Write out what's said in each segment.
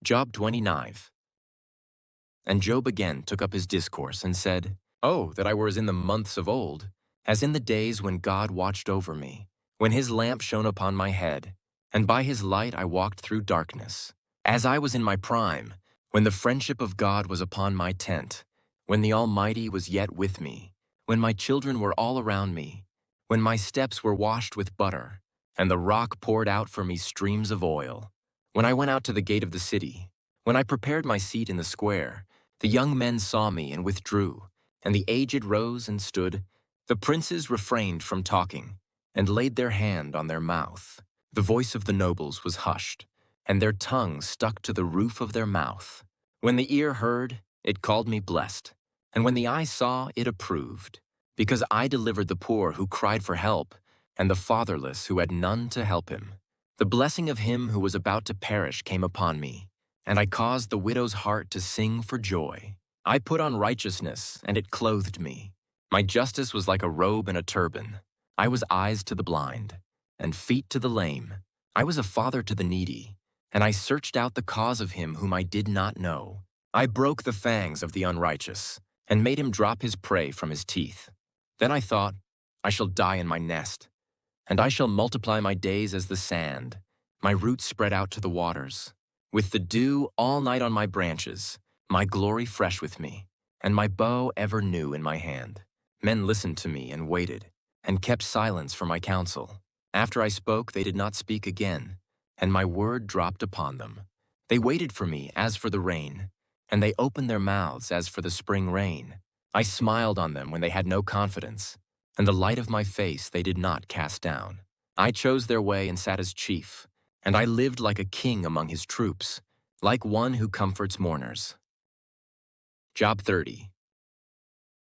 Job 29. And Job again took up his discourse and said, Oh, that I were as in the months of old, as in the days when God watched over me, when his lamp shone upon my head, and by his light I walked through darkness. As I was in my prime, when the friendship of God was upon my tent, when the Almighty was yet with me, when my children were all around me, when my steps were washed with butter, and the rock poured out for me streams of oil. When I went out to the gate of the city, when I prepared my seat in the square, the young men saw me and withdrew, and the aged rose and stood. The princes refrained from talking, and laid their hand on their mouth. The voice of the nobles was hushed, and their tongue stuck to the roof of their mouth. When the ear heard, it called me blessed, and when the eye saw, it approved, because I delivered the poor who cried for help, and the fatherless who had none to help him. The blessing of him who was about to perish came upon me, and I caused the widow's heart to sing for joy. I put on righteousness, and it clothed me. My justice was like a robe and a turban. I was eyes to the blind, and feet to the lame. I was a father to the needy, and I searched out the cause of him whom I did not know. I broke the fangs of the unrighteous, and made him drop his prey from his teeth. Then I thought, I shall die in my nest, and I shall multiply my days as the sand, my roots spread out to the waters. With the dew all night on my branches, my glory fresh with me, and my bow ever new in my hand. Men listened to me and waited, and kept silence for my counsel. After I spoke, they did not speak again, and my word dropped upon them. They waited for me as for the rain, and they opened their mouths as for the spring rain. I smiled on them when they had no confidence, and the light of my face they did not cast down. I chose their way and sat as chief, and I lived like a king among his troops, like one who comforts mourners. Job 30.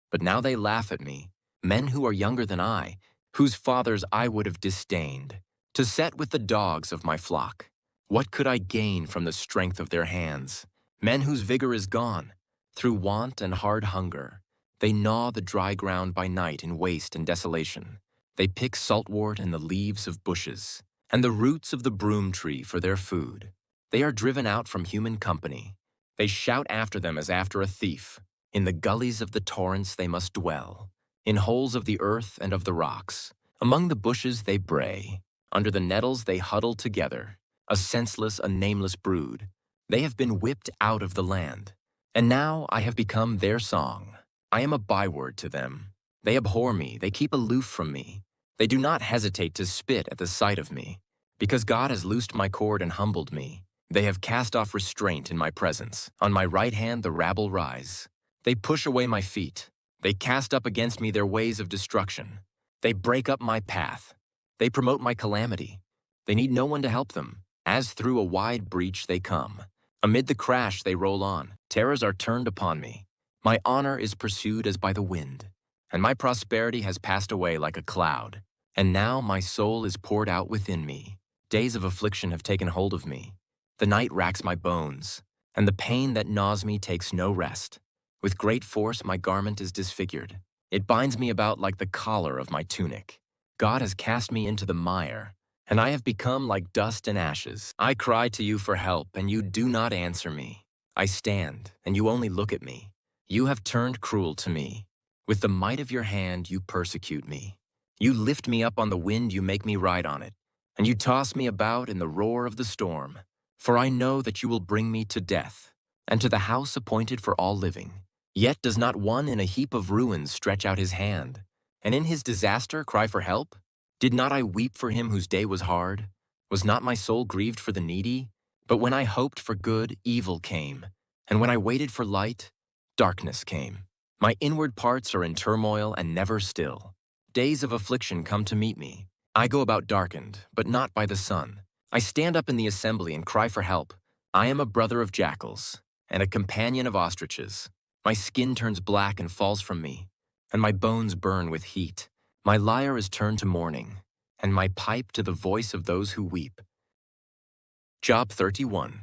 But now they laugh at me, men who are younger than I, whose fathers I would have disdained, to set with the dogs of my flock. What could I gain from the strength of their hands? Men whose vigor is gone, through want and hard hunger. They gnaw the dry ground by night in waste and desolation. They pick saltwort and the leaves of bushes, and the roots of the broom tree for their food. They are driven out from human company. They shout after them as after a thief. In the gullies of the torrents they must dwell, in holes of the earth and of the rocks. Among the bushes they bray, under the nettles they huddle together, a senseless, a nameless brood. They have been whipped out of the land, and now I have become their song. I am a byword to them. They abhor me, they keep aloof from me. They do not hesitate to spit at the sight of me. Because God has loosed my cord and humbled me, they have cast off restraint in my presence. On my right hand the rabble rise. They push away my feet. They cast up against me their ways of destruction. They break up my path. They promote my calamity. They need no one to help them. As through a wide breach they come. Amid the crash they roll on. Terrors are turned upon me. My honor is pursued as by the wind, and my prosperity has passed away like a cloud. And now my soul is poured out within me. Days of affliction have taken hold of me. The night racks my bones, and the pain that gnaws me takes no rest. With great force my garment is disfigured. It binds me about like the collar of my tunic. God has cast me into the mire, and I have become like dust and ashes. I cry to you for help, and you do not answer me. I stand, and you only look at me. You have turned cruel to me. With the might of your hand you persecute me. You lift me up on the wind, you make me ride on it, and you toss me about in the roar of the storm. For I know that you will bring me to death, and to the house appointed for all living. Yet does not one in a heap of ruins stretch out his hand, and in his disaster cry for help? Did not I weep for him whose day was hard? Was not my soul grieved for the needy? But when I hoped for good, evil came, and when I waited for light, darkness came. My inward parts are in turmoil and never still. Days of affliction come to meet me. I go about darkened, but not by the sun. I stand up in the assembly and cry for help. I am a brother of jackals, and a companion of ostriches. My skin turns black and falls from me, and my bones burn with heat. My lyre is turned to mourning, and my pipe to the voice of those who weep. Job 31.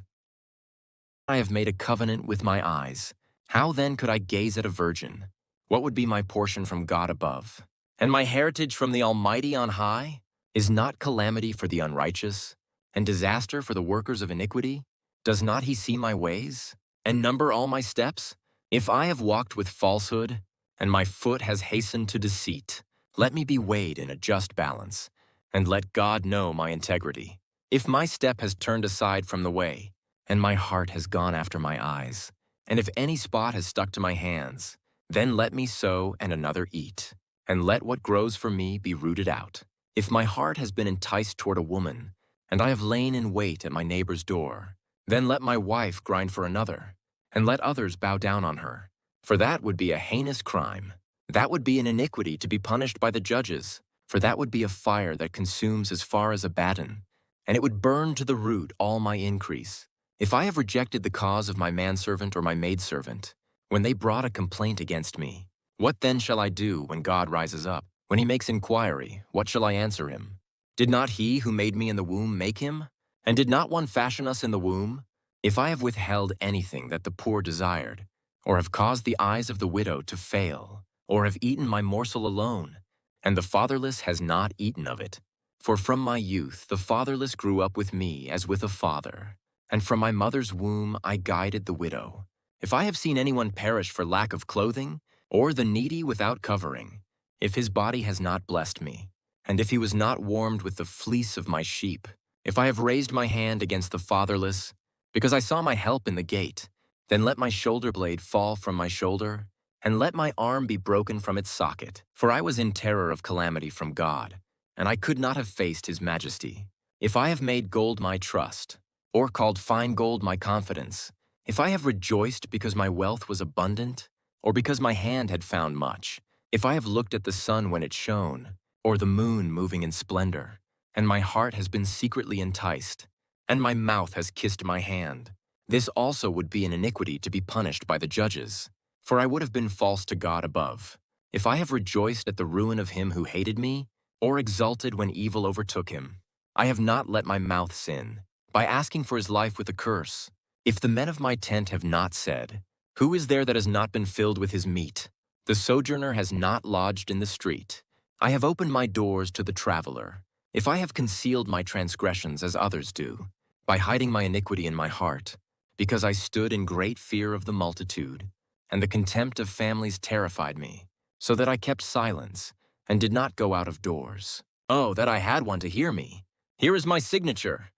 I have made a covenant with my eyes. How then could I gaze at a virgin? What would be my portion from God above? And my heritage from the Almighty on high? Is not calamity for the unrighteous, and disaster for the workers of iniquity? Does not he see my ways, and number all my steps? If I have walked with falsehood, and my foot has hastened to deceit, let me be weighed in a just balance, and let God know my integrity. If my step has turned aside from the way, and my heart has gone after my eyes, and if any spot has stuck to my hands, then let me sow and another eat, and let what grows for me be rooted out. If my heart has been enticed toward a woman, and I have lain in wait at my neighbor's door, then let my wife grind for another, and let others bow down on her. For that would be a heinous crime. That would be an iniquity to be punished by the judges, for that would be a fire that consumes as far as Abaddon, and it would burn to the root all my increase. If I have rejected the cause of my manservant or my maidservant, when they brought a complaint against me, what then shall I do when God rises up? When he makes inquiry, what shall I answer him? Did not he who made me in the womb make him? And did not one fashion us in the womb? If I have withheld anything that the poor desired, or have caused the eyes of the widow to fail, or have eaten my morsel alone, and the fatherless has not eaten of it, for from my youth the fatherless grew up with me as with a father, and from my mother's womb I guided the widow. If I have seen anyone perish for lack of clothing, or the needy without covering, if his body has not blessed me, and if he was not warmed with the fleece of my sheep, if I have raised my hand against the fatherless, because I saw my help in the gate, then let my shoulder blade fall from my shoulder, and let my arm be broken from its socket. For I was in terror of calamity from God, and I could not have faced his majesty. If I have made gold my trust, or called fine gold my confidence, if I have rejoiced because my wealth was abundant, or because my hand had found much, if I have looked at the sun when it shone, or the moon moving in splendor, and my heart has been secretly enticed, and my mouth has kissed my hand, this also would be an iniquity to be punished by the judges. For I would have been false to God above, if I have rejoiced at the ruin of him who hated me, or exulted when evil overtook him. I have not let my mouth sin, by asking for his life with a curse. If the men of my tent have not said, who is there that has not been filled with his meat? The sojourner has not lodged in the street. I have opened my doors to the traveler. If I have concealed my transgressions as others do, by hiding my iniquity in my heart, because I stood in great fear of the multitude, and the contempt of families terrified me, so that I kept silence, and did not go out of doors. Oh, that I had one to hear me! Here is my signature.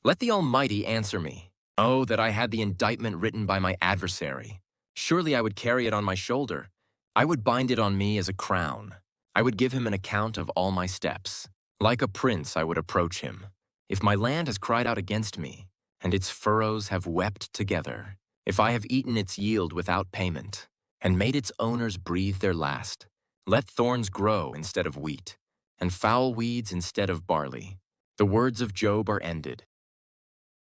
Let the Almighty answer me. Oh, that I had the indictment written by my adversary. Surely I would carry it on my shoulder. I would bind it on me as a crown. I would give him an account of all my steps. Like a prince I would approach him. If my land has cried out against me, and its furrows have wept together, if I have eaten its yield without payment, and made its owners breathe their last, let thorns grow instead of wheat, and foul weeds instead of barley. The words of Job are ended.